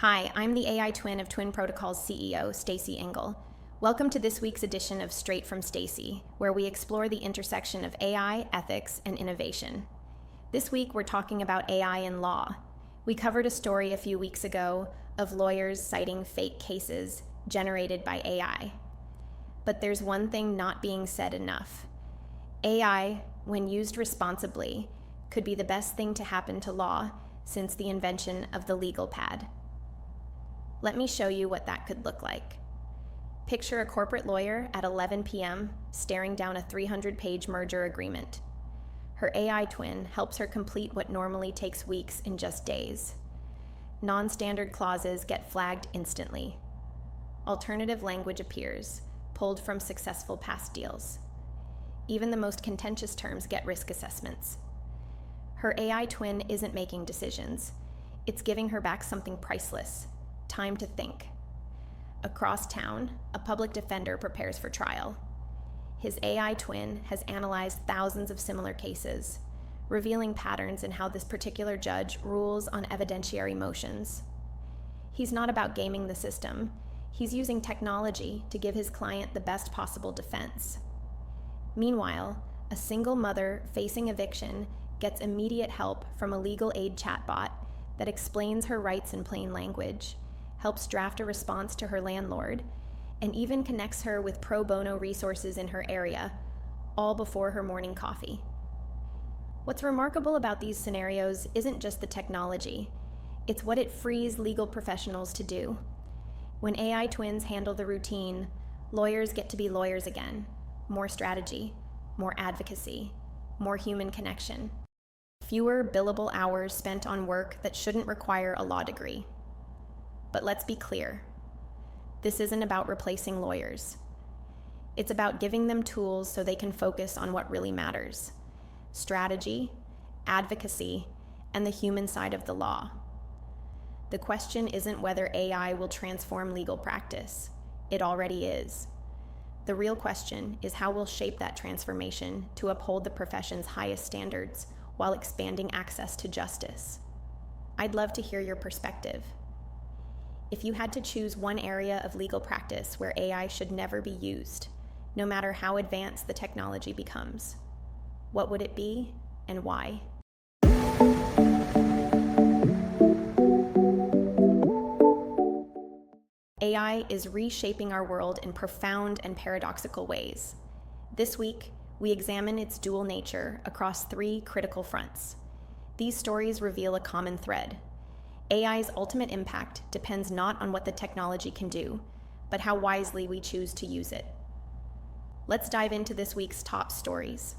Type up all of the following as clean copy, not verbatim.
Hi, I'm the AI twin of Twin Protocol's CEO, Stacey Engel. Welcome to this week's edition of Straight from Stacey, where we explore the intersection of AI, ethics, and innovation. This week, we're talking about AI in law. We covered a story a few weeks ago of lawyers citing fake cases generated by AI. But there's one thing not being said enough. AI, when used responsibly, could be the best thing to happen to law since the invention of the legal pad. Let me show you what that could look like. Picture a corporate lawyer at 11 p.m. staring down a 300-page merger agreement. Her AI twin helps her complete what normally takes weeks in just days. Non-standard clauses get flagged instantly. Alternative language appears, pulled from successful past deals. Even the most contentious terms get risk assessments. Her AI twin isn't making decisions. It's giving her back something priceless: time to think. Across town, a public defender prepares for trial. His AI twin has analyzed thousands of similar cases, revealing patterns in how this particular judge rules on evidentiary motions. He's not about gaming the system. He's using technology to give his client the best possible defense. Meanwhile, a single mother facing eviction gets immediate help from a legal aid chatbot that explains her rights in plain language, helps draft a response to her landlord, and even connects her with pro bono resources in her area, all before her morning coffee. What's remarkable about these scenarios isn't just the technology, it's what it frees legal professionals to do. When AI twins handle the routine, lawyers get to be lawyers again. More strategy, more advocacy, more human connection. Fewer billable hours spent on work that shouldn't require a law degree. But let's be clear, this isn't about replacing lawyers. It's about giving them tools so they can focus on what really matters: strategy, advocacy, and the human side of the law. The question isn't whether AI will transform legal practice. It already is. The real question is how we'll shape that transformation to uphold the profession's highest standards while expanding access to justice. I'd love to hear your perspective. If you had to choose one area of legal practice where AI should never be used, no matter how advanced the technology becomes, what would it be and why? AI is reshaping our world in profound and paradoxical ways. This week, we examine its dual nature across three critical fronts. These stories reveal a common thread. AI's ultimate impact depends not on what the technology can do, but how wisely we choose to use it. Let's dive into this week's top stories.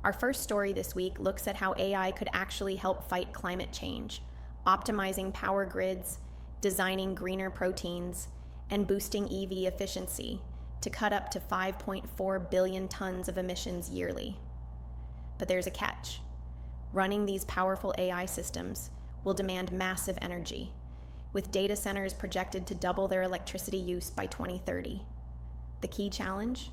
Our first story this week looks at how AI could actually help fight climate change, optimizing power grids, designing greener proteins, and boosting EV efficiency to cut up to 5.4 billion tons of emissions yearly. But there's a catch. Running these powerful AI systems will demand massive energy, with data centers projected to double their electricity use by 2030. The key challenge?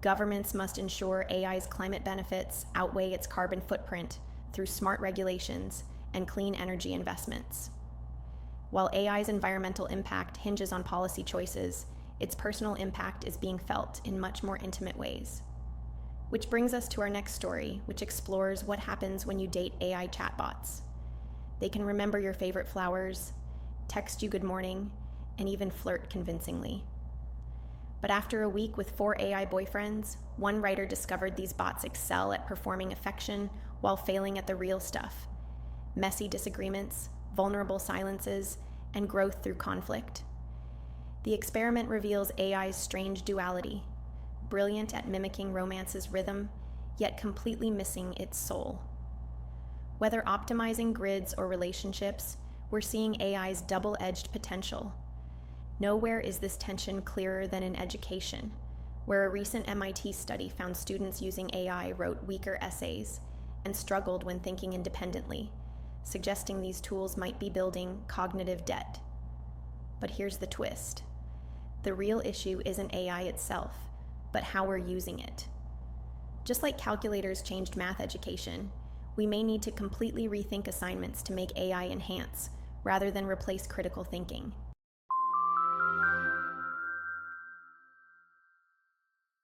Governments must ensure AI's climate benefits outweigh its carbon footprint through smart regulations and clean energy investments. While AI's environmental impact hinges on policy choices, its personal impact is being felt in much more intimate ways. Which brings us to our next story, which explores what happens when you date AI chatbots. They can remember your favorite flowers, text you good morning, and even flirt convincingly. But after a week with 4 AI boyfriends, one writer discovered these bots excel at performing affection while failing at the real stuff: messy disagreements, vulnerable silences, and growth through conflict. The experiment reveals AI's strange duality: brilliant at mimicking romance's rhythm, yet completely missing its soul. Whether optimizing grids or relationships, we're seeing AI's double-edged potential. Nowhere is this tension clearer than in education, where a recent MIT study found students using AI wrote weaker essays and struggled when thinking independently, suggesting these tools might be building cognitive debt. But here's the twist. The real issue isn't AI itself, but how we're using it. Just like calculators changed math education, we may need to completely rethink assignments to make AI enhance, rather than replace critical thinking.